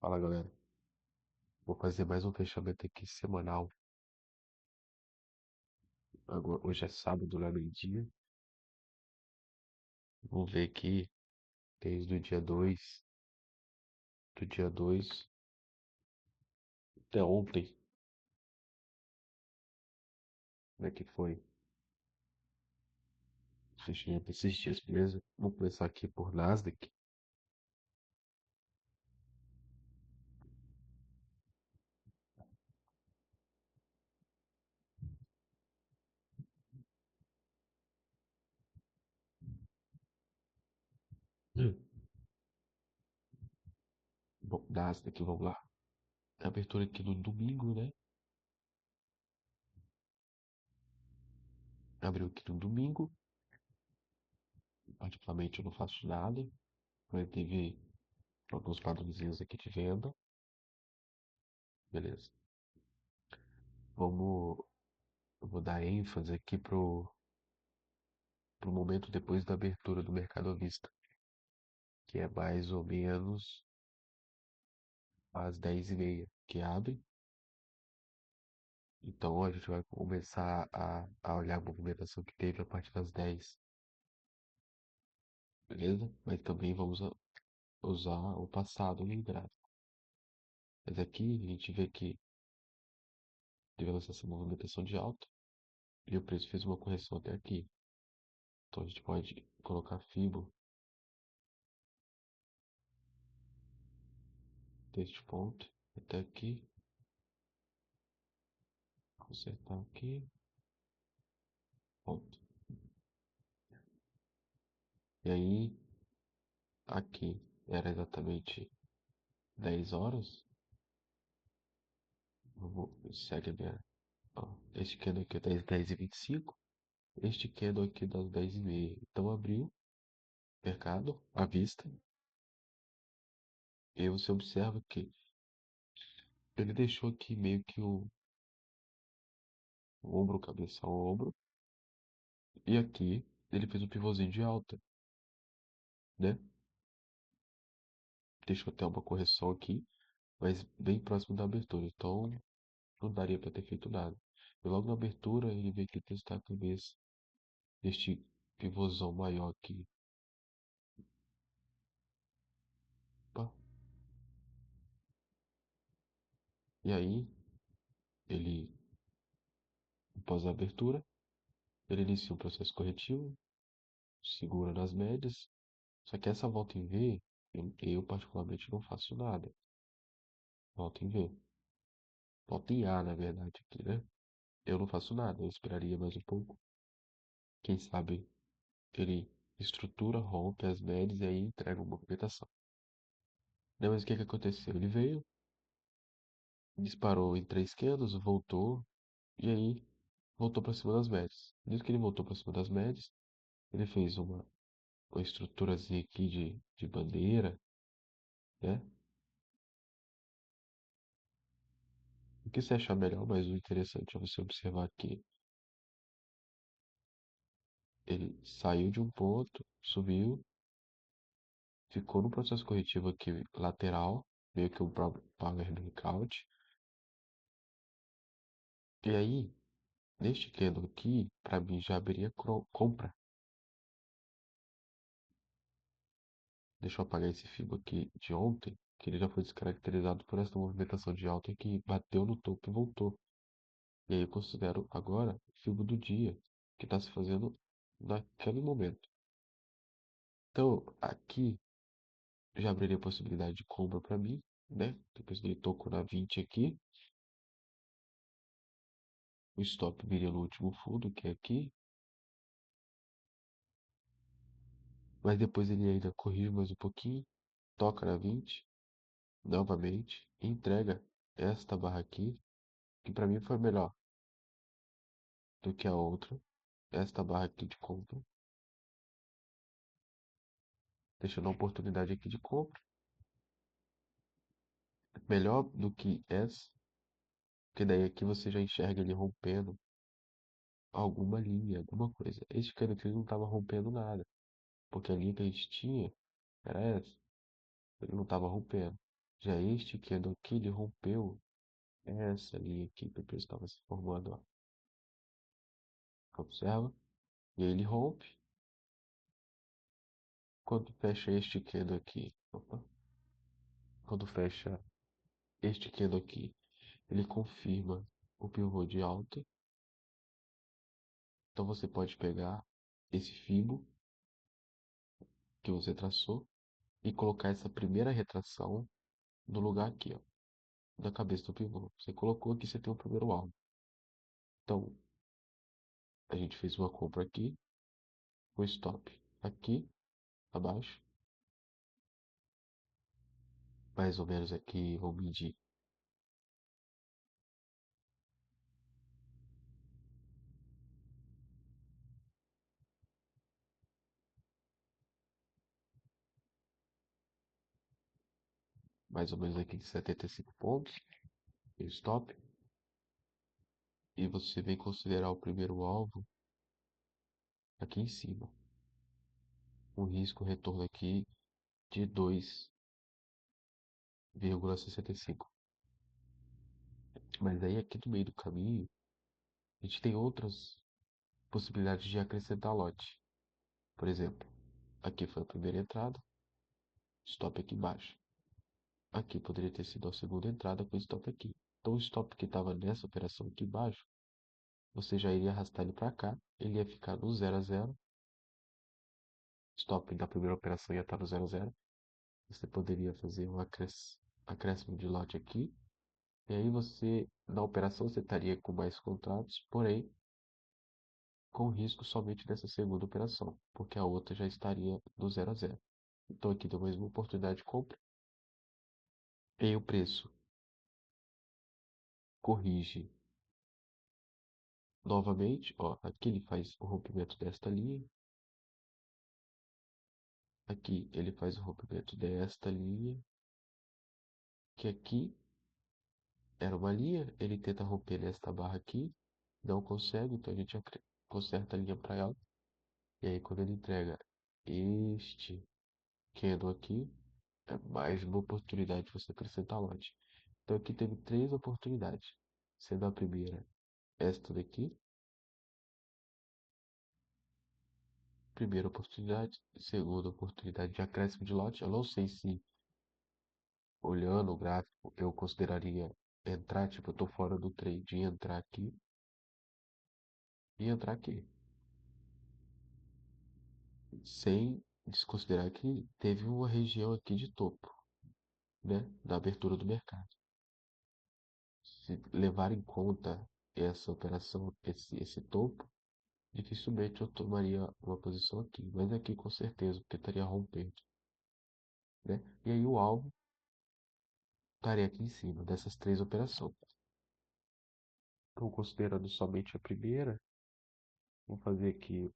Fala, galera. Vou fazer mais um fechamento aqui semanal. Agora, hoje é sábado, lá meio-dia. Vamos ver aqui desde o do dia 2 até ontem, como é que foi? Fechamento esses dias, beleza? Vamos começar aqui por Nasdaq. Hum. Bom, Nasdaq, vamos lá. Abertura aqui no domingo, né? Abriu aqui no domingo. Particularmente eu não faço nada. Mas teve alguns padrõezinhos aqui de venda. Beleza. Vamos, eu vou dar ênfase aqui pro momento depois da abertura do mercado à vista, que é mais ou menos às 10h30 que abre. Então a gente vai começar a olhar a movimentação que teve a partir das 10, beleza? Mas também vamos usar o passado no gráfico. Mas aqui a gente vê que tivemos essa movimentação de alta e o preço fez uma correção até aqui. Então a gente pode colocar FIBO deste ponto até aqui, consertar aqui, ponto. E aí aqui era exatamente 10 horas. Segue a minha. Ó, este candle aqui é das 10h25. Este candle aqui das 10h30. Então abriu mercado à vista. E aí você observa que ele deixou aqui meio que o ombro, cabeça ao ombro. E aqui ele fez um pivôzinho de alta, né? Deixou até uma correção aqui, mas bem próximo da abertura. Então não daria para ter feito nada. E logo na abertura ele veio aqui testar a cabeça deste pivôzão maior aqui. Opa. E aí ele, após a abertura, ele inicia um processo corretivo, segura nas médias. Só que essa volta em V, eu particularmente não faço nada. Volta em V. Volta em A, na verdade, aqui, né? Eu não faço nada, eu esperaria mais um pouco. Quem sabe ele estrutura, rompe as médias e aí entrega uma movimentação. Não, mas o que que aconteceu? Ele veio, disparou em 3 candles, voltou, e aí voltou para cima das médias. Nisso que ele voltou para cima das médias, ele fez uma estruturazinha aqui de bandeira, né? O que você achar melhor, mas o interessante é você observar que ele saiu de um ponto, subiu, ficou no processo corretivo aqui lateral, meio que um próprio power breakout. E aí, neste candle aqui, para mim já abriria compra. Deixa eu apagar esse FIBO aqui de ontem, que ele já foi descaracterizado por essa movimentação de alta que bateu no topo e voltou. E aí eu considero agora o FIBO do dia, que está se fazendo naquele momento. Então, aqui já abriria possibilidade de compra para mim, né? Depois dele tocou na 20 aqui. O stop viria no último fundo, que é aqui. Mas depois ele ainda corrige mais um pouquinho. Toca na 20 novamente. E entrega esta barra aqui, que para mim foi melhor do que a outra. Esta barra aqui de compra. Deixando a oportunidade aqui de compra. Melhor do que essa. Porque daí aqui você já enxerga ele rompendo alguma linha, alguma coisa. Este cano aqui não estava rompendo nada. Porque a linha que a gente tinha era essa. Ele não estava rompendo. Já este candle aqui, ele rompeu essa linha aqui que o preço estava se formando, ó. Observa? E aí ele rompe. Quando fecha este candle aqui, opa, quando fecha este candle aqui, ele confirma o pivô de alta. Então você pode pegar esse Fibo que você traçou e colocar essa primeira retração no lugar aqui, ó, da cabeça do pivô. Você colocou aqui, você tem o primeiro alvo. Então, a gente fez uma compra aqui, o stop aqui, abaixo, mais ou menos aqui, vamos medir, mais ou menos aqui em 75 pontos, o stop, e você vem considerar o primeiro alvo aqui em cima. Um risco retorno aqui de 2,65. Mas aí aqui no meio do caminho, a gente tem outras possibilidades de acrescentar lote. Por exemplo, aqui foi a primeira entrada, stop aqui embaixo. Aqui poderia ter sido a segunda entrada com stop aqui. Então o stop que estava nessa operação aqui embaixo, você já iria arrastar ele para cá, ele ia ficar no 0 a 0. Stop da primeira operação ia estar no 0 a 0. Você poderia fazer um acréscimo de lote aqui. E aí você, na operação, você estaria com mais contratos, porém com risco somente dessa segunda operação, porque a outra já estaria no 0 a 0. Então aqui deu mais uma oportunidade de compra. E o preço corrige novamente, ó, aqui ele faz o rompimento desta linha, aqui ele faz o rompimento desta linha, que aqui era uma linha, ele tenta romper nesta barra aqui, não consegue, então a gente conserta a linha para ela, e aí quando ele entrega este candle aqui, é mais uma oportunidade de você acrescentar lote. Então aqui teve três oportunidades, sendo a primeira esta daqui, primeira oportunidade, segunda oportunidade de acréscimo de lote. Eu não sei se olhando o gráfico eu consideraria entrar, tipo, eu tô fora do trade e entrar aqui e entrar aqui, sem desconsiderar que teve uma região aqui de topo, né, da abertura do mercado. Se levar em conta essa operação, esse topo, dificilmente eu tomaria uma posição aqui, mas aqui com certeza, porque estaria rompendo, né? E aí o alvo estaria aqui em cima dessas três operações. Então, considerando somente a primeira, vou fazer aqui,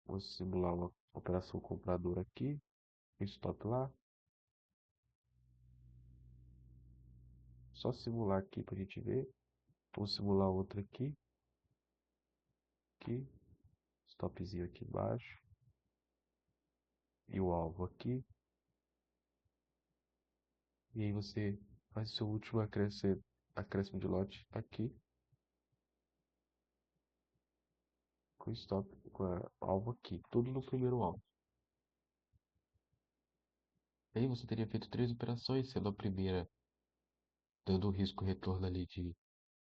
vou simular uma operação compradora aqui, stop lá, só simular aqui para a gente ver. Vou simular outra aqui, stopzinho aqui embaixo, e o alvo aqui. E aí você faz o seu último acréscimo de lote aqui, com stop, com a alvo aqui, tudo no primeiro alvo. Aí você teria feito três operações, sendo a primeira dando o risco retorno ali de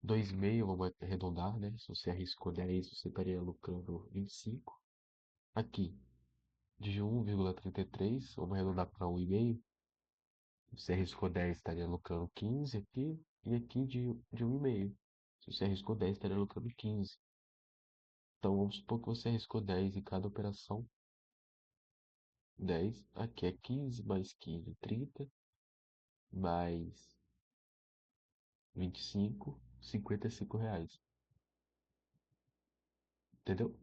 2,5, vamos arredondar, né? Se você arriscou 10, você estaria lucrando 25. Aqui, de 1,33, vamos arredondar para 1,5. Se você arriscou 10, estaria lucrando 15 aqui. E aqui de 1,5. Se você arriscou 10, estaria lucrando 15. Então vamos supor que você arriscou 10 em cada operação. 10, aqui é 15 mais 15, 30, mais 25, R$ 55. Entendeu?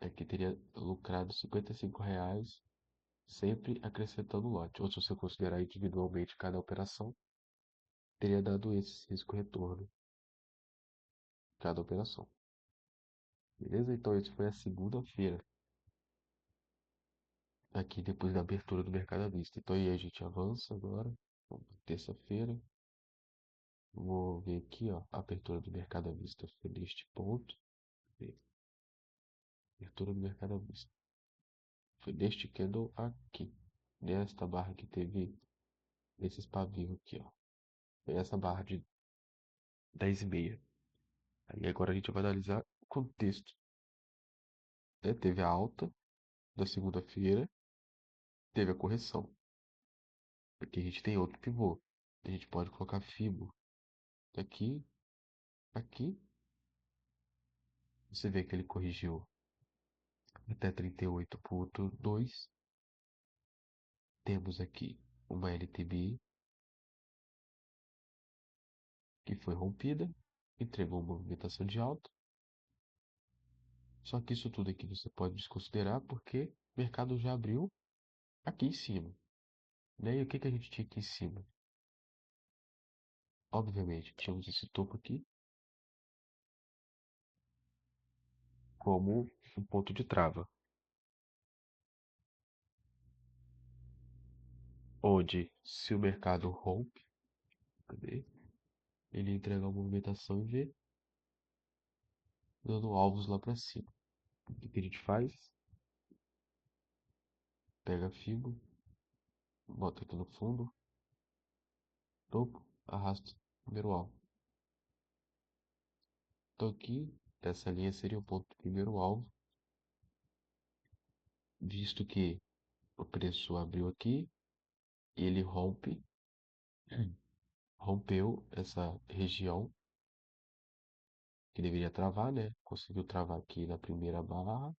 Aqui teria lucrado R$ 55, sempre acrescentando lote. Ou se você considerar individualmente cada operação, teria dado esse risco retorno cada operação. Beleza? Então, isso foi a segunda-feira, aqui depois da abertura do mercado à vista. Então, aí a gente avança agora. Terça-feira, vou ver aqui, ó, a abertura do mercado à vista foi neste ponto. Abertura do mercado à vista foi neste candle aqui, nesta barra que teve nesses pavios aqui, ó. Foi essa barra de 10,5. Aí agora a gente vai analisar o contexto, né? Teve a alta da segunda-feira, teve a correção. Aqui a gente tem outro pivô. A gente pode colocar Fibo aqui, aqui. Você vê que ele corrigiu até 38,2. Temos aqui uma LTB que foi rompida, entregou uma movimentação de alta. Só que isso tudo aqui você pode desconsiderar porque o mercado já abriu aqui em cima, né? E o que que a gente tinha aqui em cima? Obviamente, tínhamos esse topo aqui como um ponto de trava, onde se o mercado rompe, cadê? Ele entrega uma movimentação em V, dando alvos lá para cima. O que que a gente faz? Pega a Fibo, bota aqui no fundo, topo, arrasta o primeiro alvo. Então aqui, essa linha seria o ponto do primeiro alvo, visto que o preço abriu aqui e ele rompeu essa região que deveria travar, né? Conseguiu travar aqui na primeira barra,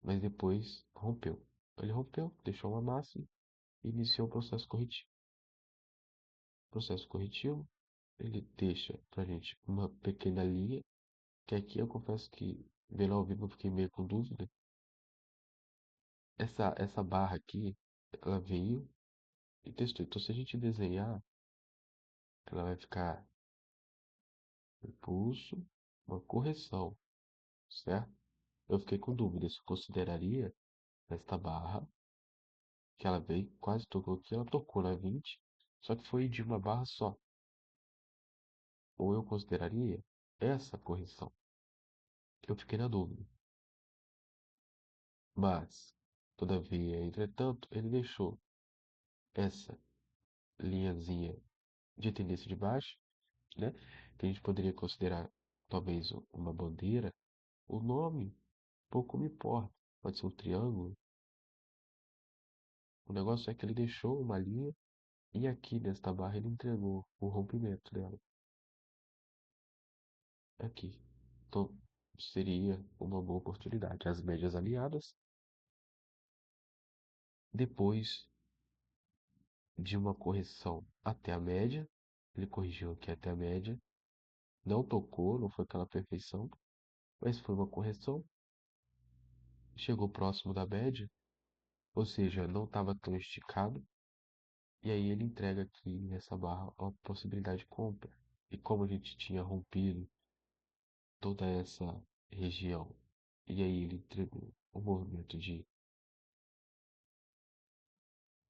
mas depois rompeu. Ele rompeu, deixou uma máxima e iniciou o processo corretivo. Processo corretivo, ele deixa pra gente uma pequena linha, que aqui eu confesso que vendo ao vivo eu fiquei meio com dúvida. Essa barra aqui, ela veio e testou. Então se a gente desenhar, ela vai ficar impulso, uma correção, certo? Eu fiquei com dúvida se eu consideraria esta barra, que ela veio, quase tocou aqui, ela tocou na 20, só que foi de uma barra só. Ou eu consideraria essa correção. Eu fiquei na dúvida. Mas, todavia, entretanto, ele deixou essa linhazinha de tendência de baixa, né? Que a gente poderia considerar talvez uma bandeira. O nome pouco me importa. Pode ser um triângulo. O negócio é que ele deixou uma linha e aqui nesta barra ele entregou o rompimento dela. Aqui. Então, seria uma boa oportunidade. As médias alinhadas. Depois de uma correção até a média, ele corrigiu aqui até a média. Não tocou, não foi aquela perfeição, mas foi uma correção. Chegou próximo da média, ou seja, não estava tão esticado. E aí ele entrega aqui nessa barra a possibilidade de compra. E como a gente tinha rompido toda essa região, e aí ele entregou o movimento de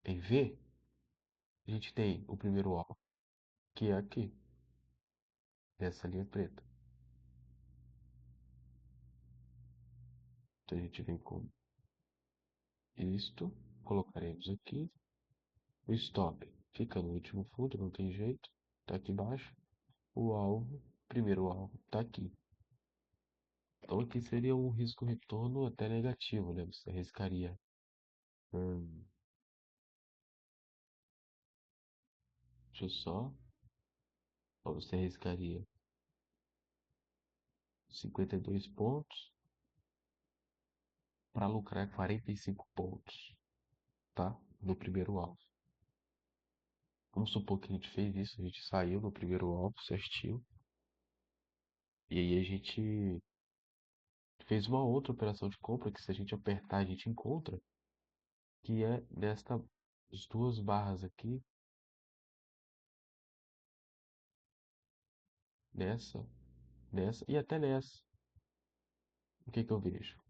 em V, a gente tem o primeiro alvo, que é aqui, nessa linha preta. Então a gente vem com isto, colocaremos aqui. O stop fica no último fundo, não tem jeito, tá aqui embaixo. O alvo, primeiro alvo, tá aqui. Então aqui seria um risco retorno até negativo, né? Você arriscaria. Hum, deixa eu só. Ó, você arriscaria 52 pontos para lucrar 45 pontos, tá? No primeiro alvo. Vamos supor que a gente fez isso, a gente saiu no primeiro alvo certinho. E aí a gente fez uma outra operação de compra que se a gente apertar a gente encontra, que é nesta as duas barras aqui, nessa, nessa e até nessa. O que que eu vejo?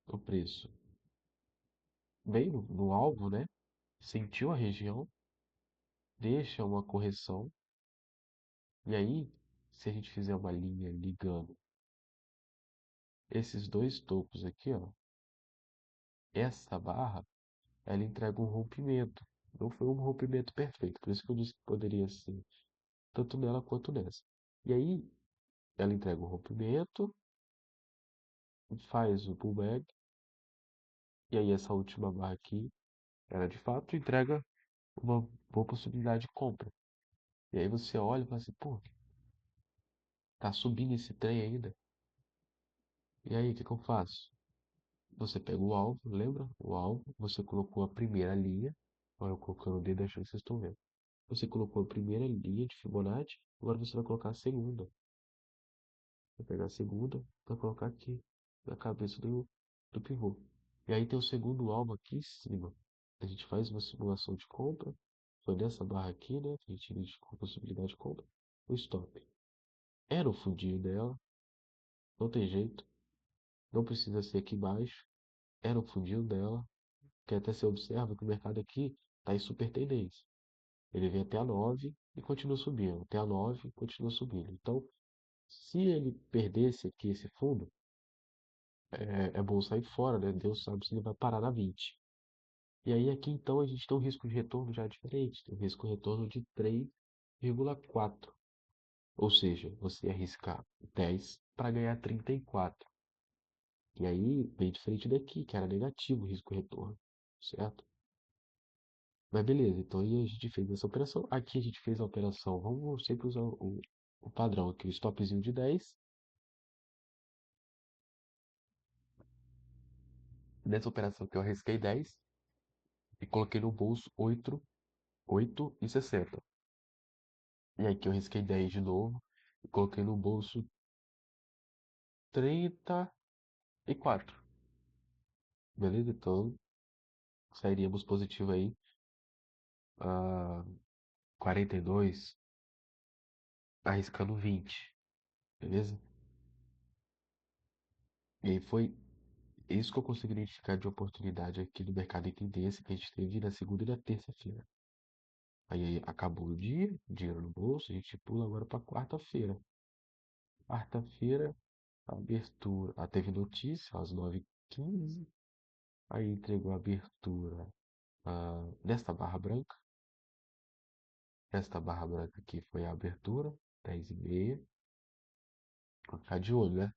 O preço veio no alvo, né? Sentiu a região, deixa uma correção, e aí, se a gente fizer uma linha ligando esses dois topos aqui, ó, essa barra, ela entrega um rompimento. Não foi um rompimento perfeito, por isso que eu disse que poderia ser tanto nela quanto nessa. E aí, ela entrega o rompimento, faz o pullback, e aí essa última barra aqui, ela de fato entrega uma boa possibilidade de compra. E aí você olha e fala assim, pô, tá subindo esse trem ainda. E aí, o que que eu faço? Você pega o alvo, lembra? O alvo, você colocou a primeira linha. Olha eu colocando o dedo achando que vocês estão vendo. Você colocou a primeira linha de Fibonacci, agora você vai colocar a segunda. Vai pegar a segunda, vai colocar aqui, na cabeça do pivô. E aí tem o segundo alvo aqui em cima. A gente faz uma simulação de compra. Foi nessa barra aqui, né? Que a gente identificou a possibilidade de compra. O stop. Era o fundinho dela, não tem jeito. Não precisa ser aqui embaixo. Era o fundinho dela. Que até você observa que o mercado aqui está em super tendência. Ele vem até a 9 e continua subindo. Até a 9 e continua subindo. Então, se ele perdesse aqui esse fundo, é bom sair fora, né? Deus sabe se ele vai parar na 20. E aí aqui então a gente tem um risco de retorno já diferente. Tem um risco de retorno de 3,4. Ou seja, você arriscar 10 para ganhar 34. E aí bem diferente daqui, que era negativo o risco-retorno, certo? Mas beleza, então aí a gente fez essa operação. Aqui a gente fez a operação. Vamos sempre usar o padrão aqui, o stopzinho de 10. Nessa operação que eu arrisquei 10 e coloquei no bolso 8,60. E aí que eu risquei 10 de novo e coloquei no bolso 34. Beleza? Então sairíamos positivo aí a 42, arriscando 20. Beleza? E aí foi isso que eu consegui identificar de oportunidade aqui no mercado em tendência que a gente teve na segunda e na terça-feira. Aí acabou o dia, dinheiro no bolso, a gente pula agora para quarta-feira. Quarta-feira, abertura. Teve notícia às 9h15. Aí entregou a abertura nesta barra branca. Esta barra branca aqui foi a abertura, 10h30. Vou ficar de olho, né?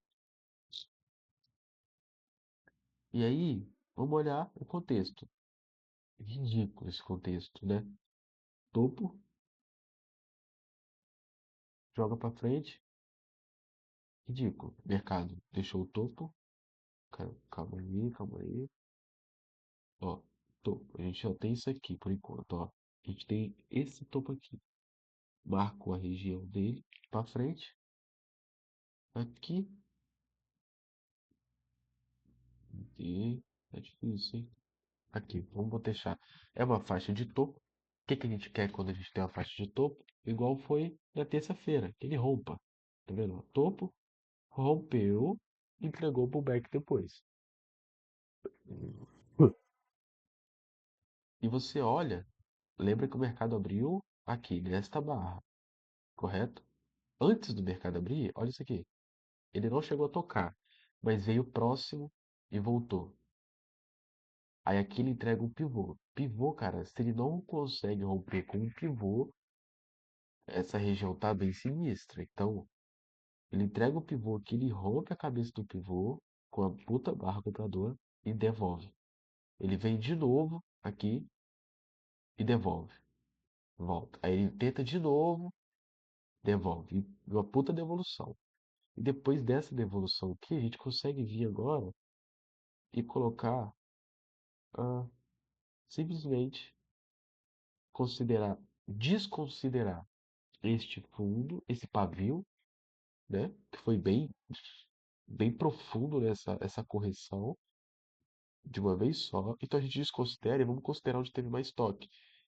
E aí, vamos olhar o contexto. Ridículo esse contexto, né? Topo, joga para frente. Ridículo. Mercado deixou o topo. Calma aí, calma aí. Ó, topo. A gente só tem isso aqui por enquanto, ó. A gente tem esse topo aqui. Marcou a região dele para frente. Aqui. E é difícil, hein? Aqui, vamos deixar. É uma faixa de topo. O que que a gente quer quando a gente tem uma faixa de topo? Igual foi na terça-feira, que ele rompa. Tá vendo? Topo, rompeu, entregou o pullback depois. E você olha, lembra que o mercado abriu aqui, nesta barra, correto? Antes do mercado abrir, olha isso aqui. Ele não chegou a tocar, mas veio próximo e voltou. Aí aqui ele entrega um pivô. Pivô, cara, se ele não consegue romper com um pivô, essa região tá bem sinistra. Então, ele entrega o pivô aqui, ele rompe a cabeça do pivô com a puta barra compradora e devolve. Ele vem de novo aqui e devolve. Volta. Aí ele tenta de novo, devolve. E uma puta devolução. E depois dessa devolução aqui, a gente consegue vir agora e colocar, ah, simplesmente desconsiderar este fundo, esse pavio, né? Que foi bem profundo nessa essa correção de uma vez só. Então a gente desconsidera e vamos considerar onde teve mais toque.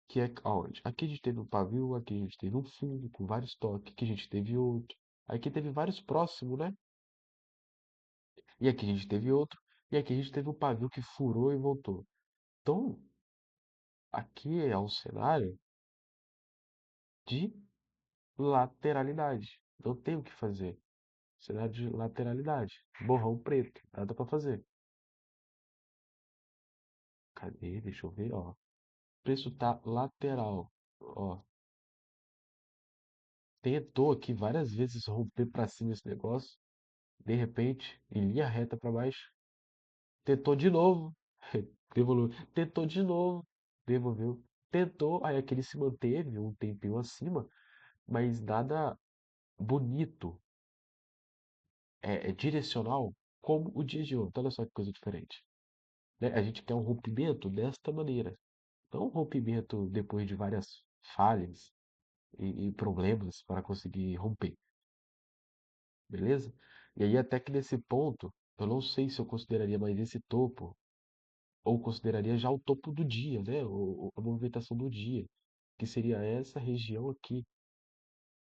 Que é aonde? Aqui a gente teve um pavio, aqui a gente teve um fundo com vários toques, aqui a gente teve outro. Aqui teve vários próximos, né? E aqui a gente teve outro. E aqui a gente teve um pavio que furou e voltou. Então, aqui é um cenário de lateralidade. Não tem o que fazer. Cenário de lateralidade. Borrão preto. Nada para fazer. Cadê? Deixa eu ver, ó. O preço tá lateral. Ó, tentou aqui várias vezes romper para cima esse negócio. De repente, em linha reta para baixo. Tentou de novo. Devolveu. Tentou de novo. Devolveu. Tentou. Aí aquele se manteve um tempinho acima, mas nada bonito, é direcional, como o dia de ontem. Olha só que coisa diferente. Né? A gente quer um rompimento desta maneira. Não um rompimento depois de várias falhas e problemas para conseguir romper, beleza? E aí até que nesse ponto, eu não sei se eu consideraria mais esse topo, ou consideraria já o topo do dia, né? A movimentação do dia, que seria essa região aqui.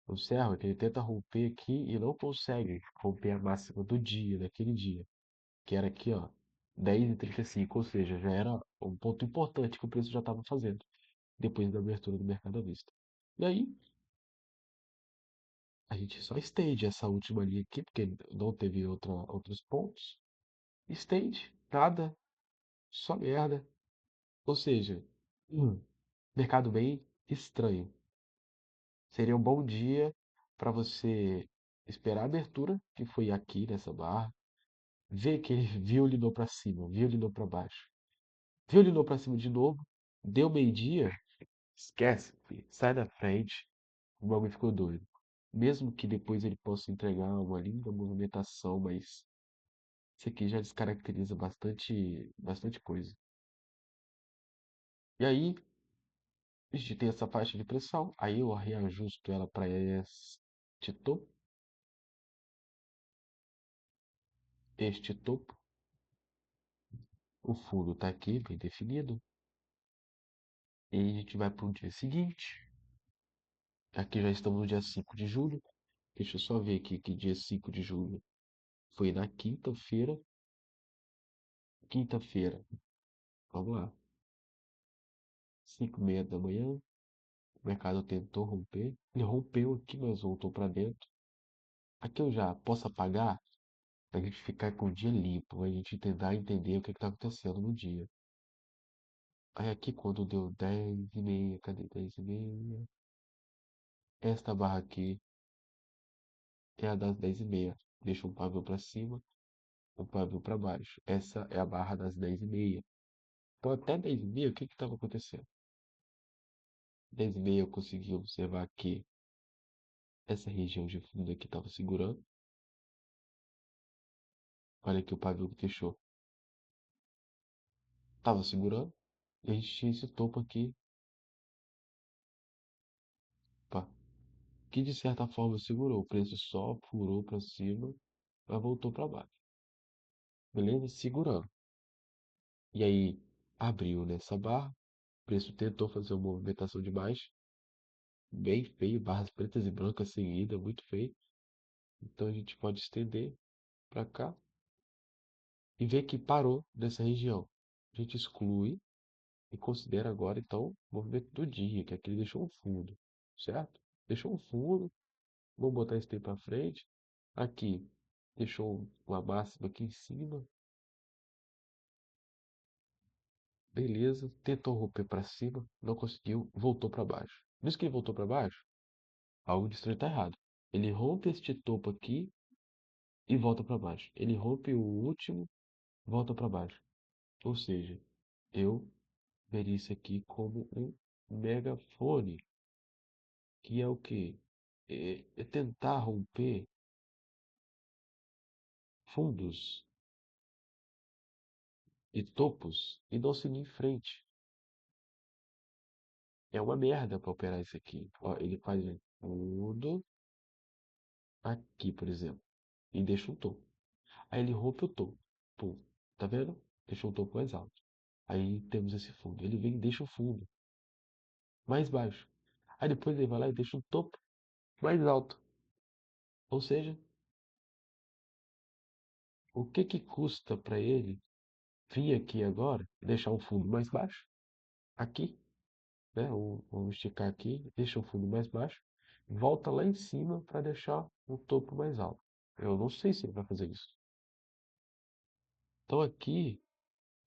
Observa que ele tenta romper aqui e não consegue romper a máxima do dia, daquele dia, que era aqui, ó, 10,35, ou seja, já era um ponto importante que o preço já estava fazendo, depois da abertura do mercado à vista. E aí, a gente só estende essa última linha aqui, porque não teve outros pontos. Estende, nada, só merda. Ou seja, mercado bem estranho. Seria um bom dia para você esperar a abertura, que foi aqui nessa barra, ver que ele violinou para cima, violinou para baixo, violinou para cima de novo, deu meio-dia, esquece, filho, sai da frente, o bagulho ficou doido. Mesmo que depois ele possa entregar uma linda movimentação, mas isso aqui já descaracteriza bastante coisa. E aí, a gente tem essa faixa de pressão, aí eu reajusto ela para este topo. O fundo está aqui, bem definido. E a gente vai para o dia seguinte. Aqui já estamos no dia 5 de julho. Deixa eu só ver aqui que dia 5 de julho foi na quinta-feira. Quinta-feira, vamos lá. 5:30 da manhã. O mercado tentou romper. Ele rompeu aqui, mas voltou para dentro. Aqui eu já posso apagar para a gente ficar com o dia limpo. A gente tentar entender o que está acontecendo no dia. Aí aqui quando deu 10:30, cadê 10:30? Esta barra aqui é a das 10:30. Deixa um pavio para cima, um pavio para baixo. Essa é a barra das 10:30. Então até 10:30, o que estava acontecendo? 10:30 eu consegui observar que essa região de fundo aqui estava segurando. Olha aqui o pavio que fechou. Estava segurando. E a gente tinha esse topo aqui, pá, que de certa forma segurou. O preço só furou para cima, mas voltou para baixo. Beleza? Segurando. E aí abriu nessa barra. O preço tentou fazer uma movimentação de baixa. Bem feio, barras pretas e brancas seguidas, muito feio. Então a gente pode estender para cá e ver que parou nessa região. A gente exclui e considera agora então o movimento do dia, que aqui ele deixou um fundo, certo? Deixou um fundo, vamos botar esse tempo para frente. Aqui deixou uma máxima aqui em cima, beleza. Tentou romper para cima, não conseguiu, voltou para baixo. Nisso que ele voltou para baixo, algo de estranho está errado. Ele rompe este topo aqui e volta para baixo. Ele rompe o último, volta para baixo. Ou seja, eu veria isso aqui como um megafone, que é o quê? É tentar romper fundos e topos e não seguir em frente. É uma merda para operar isso aqui. Ó, ele faz um fundo aqui, por exemplo, e deixa um topo. Aí ele rompe o topo. Pum, tá vendo? Deixa um topo mais alto. Aí temos esse fundo. Ele vem e deixa o fundo mais baixo. Aí depois ele vai lá e deixa um topo mais alto. Ou seja, o que que custa para ele vir aqui agora e deixar um fundo mais baixo? Aqui. né? Vamos esticar aqui, deixa o fundo mais baixo, volta lá em cima para deixar o topo mais alto. Eu não sei se ele vai fazer isso. Então aqui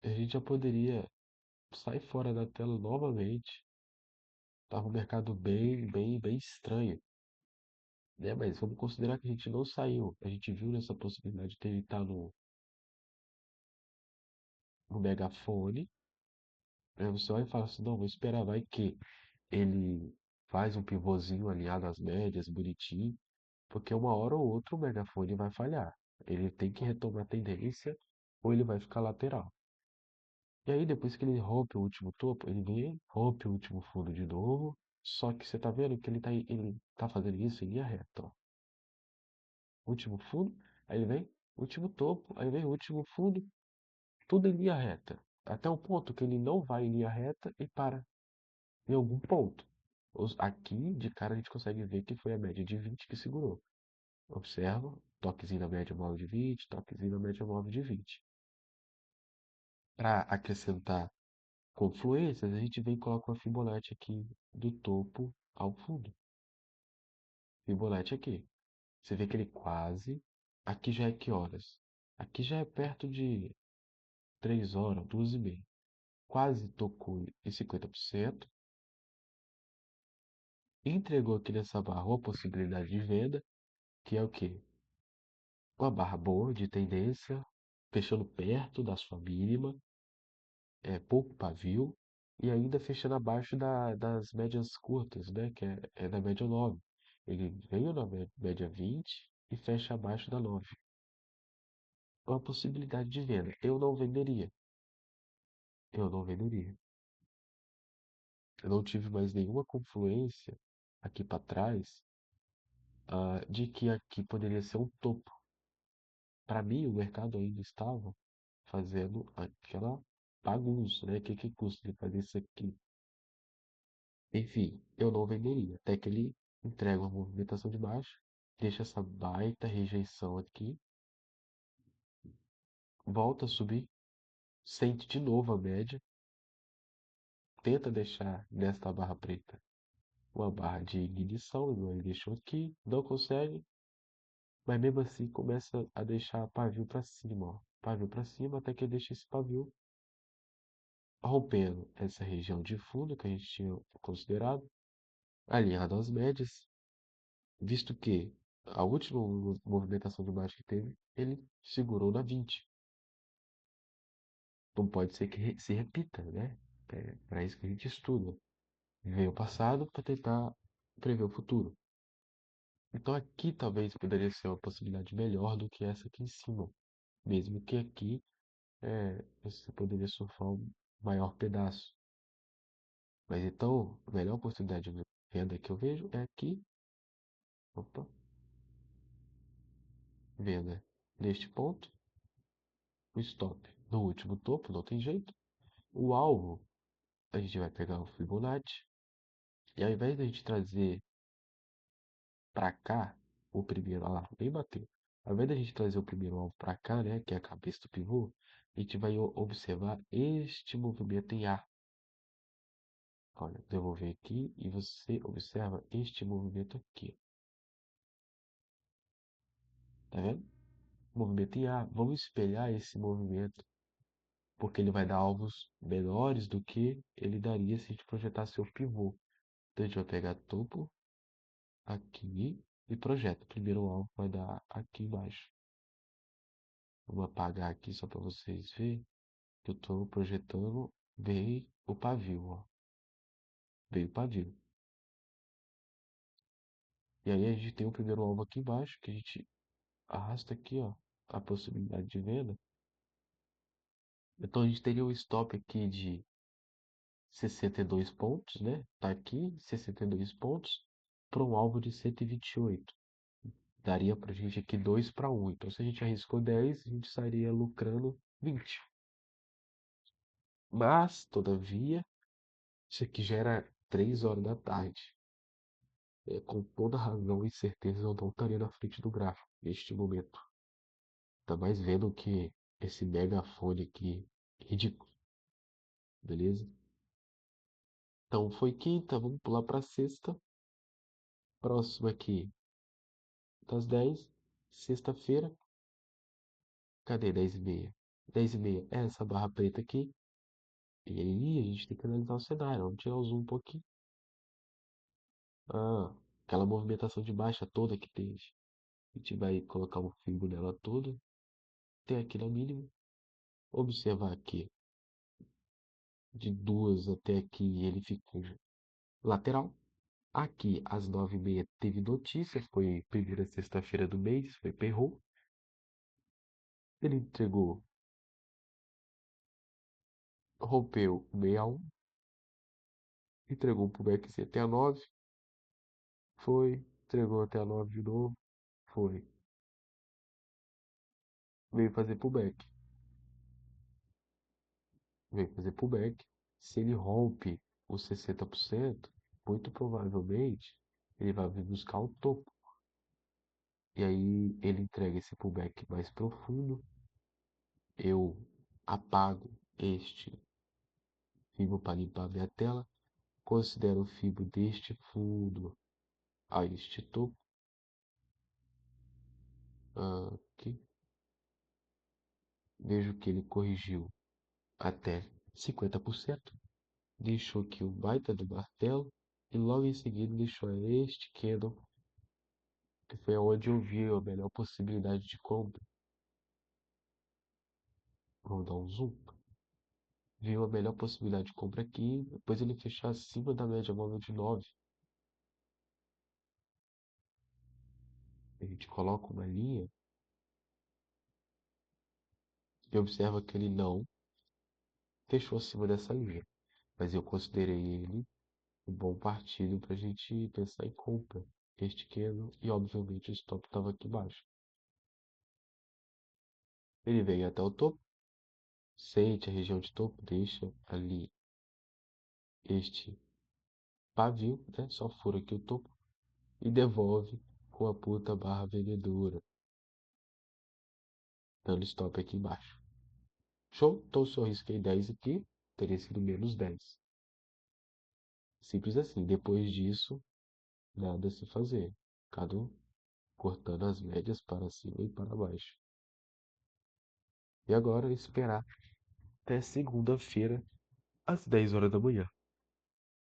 a gente já poderia sair fora da tela novamente. Tava um mercado bem estranho, né? Mas vamos considerar que a gente não saiu. A gente viu nessa possibilidade de ele estar no megafone. Aí você vai e fala assim, não, vou esperar, vai que ele faz um pivôzinho alinhado às médias, bonitinho, porque uma hora ou outra o megafone vai falhar. Ele tem que retomar a tendência ou ele vai ficar lateral. E aí, depois que ele rompe o último topo, ele vem, rompe o último fundo de novo. Só que você tá vendo que ele tá fazendo isso em linha reta, ó. Último fundo, aí ele vem, último topo, aí vem último fundo, tudo em linha reta. Até o ponto que ele não vai em linha reta e para em algum ponto. Aqui, de cara, a gente consegue ver que foi a média de 20 que segurou. Observa, toquezinho na média móvel de 20, toquezinho na média móvel de 20. Para acrescentar confluências, a gente vem e coloca uma Fibonacci aqui do topo ao fundo. Fibonacci aqui. Você vê que ele quase. Aqui já é que horas? Aqui já é perto de 3 horas, 2h30. Quase tocou em 50%. Entregou aqui nessa barra uma possibilidade de venda, que é o quê? Uma barra boa de tendência, fechando perto da sua mínima, pouco pavio, e ainda fechando abaixo das médias curtas, né? Que é da média 9. Ele veio na média 20 e fecha abaixo da 9. É uma possibilidade de venda. Eu não venderia. Eu não venderia. Eu não tive mais nenhuma confluência aqui para trás, de que aqui poderia ser um topo. Para mim, o mercado ainda estava fazendo aquela bagunça, né? Que custa ele fazer isso aqui? Enfim, eu não venderia. Até que ele entrega uma movimentação de baixo, deixa essa baita rejeição aqui, volta a subir, sente de novo a média, tenta deixar nesta barra preta uma barra de ignição, igual ele deixou aqui, não consegue, mas mesmo assim começa a deixar pavio para cima, ó. Pavio para cima até que ele deixa esse pavio rompendo essa região de fundo que a gente tinha considerado, alinhado às médias, visto que a última movimentação de baixo que teve, ele segurou na 20. Não pode ser que se repita, né? É para isso que a gente estuda. Ver o passado para tentar prever o futuro. Então aqui talvez poderia ser uma possibilidade melhor do que essa aqui em cima. Mesmo que aqui você poderia surfar um maior pedaço. Mas então, a melhor oportunidade de venda que eu vejo é aqui. Opa, venda neste ponto. O stop no último topo, não tem jeito. O alvo, a gente vai pegar o Fibonacci. E ao invés de a gente trazer para cá o primeiro, olha lá, bem bateu. Ao invés de a gente trazer o primeiro alvo para cá, né, que é a cabeça do pivô, a gente vai observar este movimento em A. Olha, devolver aqui e você observa este movimento aqui. Tá vendo? Movimento em A. Vamos espelhar esse movimento, porque ele vai dar alvos menores do que ele daria se a gente projetasse o pivô. Então a gente vai pegar topo aqui e projeta. O primeiro alvo vai dar aqui embaixo. Vou apagar aqui só para vocês verem que eu estou projetando bem o pavio, ó. Bem o pavio. E aí a gente tem o primeiro alvo aqui embaixo, que a gente arrasta aqui, ó, a possibilidade de venda. Então a gente teria um stop aqui de 62 pontos, né? Tá aqui, 62 pontos, para um alvo de 128. Daria pra gente aqui 2 para 1. Então se a gente arriscou 10, a gente estaria lucrando 20. Mas, todavia, isso aqui já era 3 horas da tarde. Com toda razão e certeza eu não estaria na frente do gráfico neste momento. Tá mais vendo que esse megafone aqui ridículo, beleza? Então foi quinta, vamos pular para sexta. Próximo aqui, das 10. Sexta-feira. Cadê 10h30? 10h30 é essa barra preta aqui. E aí a gente tem que analisar o cenário. Vamos tirar o zoom um pouquinho. Ah, aquela movimentação de baixa toda que teve. A gente vai colocar um fio nela toda. Tem aqui na mínima. Observar aqui. De duas até aqui ele ficou lateral. Aqui às 9h30 teve notícia. Foi primeira sexta-feira do mês. Foi payroll. Ele entregou. Rompeu o 61. Entregou pro back até a 9. Foi. Entregou até a 9 de novo. Foi. Veio fazer pullback. Veio fazer pullback. Se ele rompe os 60%, muito provavelmente ele vai vir buscar o topo. E aí ele entrega esse pullback mais profundo. Eu apago este fibo para limpar minha tela. Considero o fibo deste fundo a este topo. Aqui. Vejo que ele corrigiu até 50%. Deixou aqui o baita do martelo. E logo em seguida deixou este candle, que foi onde eu vi a melhor possibilidade de compra. Vamos dar um zoom. Viu a melhor possibilidade de compra aqui. Depois ele fechou acima da média móvel de 9. A gente coloca uma linha e observa que ele não fechou acima dessa linha. Mas eu considerei ele um bom partido para a gente pensar em compra. Este candle e obviamente o stop estava aqui embaixo. Ele veio até o topo. Sente a região de topo, deixa ali este pavio, né? Só fura aqui o topo e devolve com a puta barra vendedora, dando stop aqui embaixo. Show? Então se eu risquei 10 aqui, teria sido menos 10. Simples assim. Depois disso, nada a se fazer. Cada um cortando as médias para cima e para baixo. E agora esperar até segunda-feira, às 10 horas da manhã.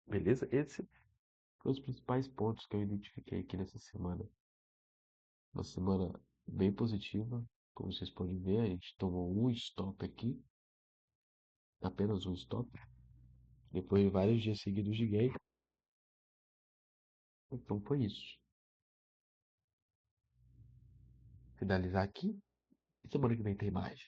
Beleza? Esses foram os principais pontos que eu identifiquei aqui nessa semana. Uma semana bem positiva, como vocês podem ver, a gente tomou um stop aqui, apenas um stop, depois de vários dias seguidos de gain. Então foi isso. Finalizar aqui, e semana que vem tem mais.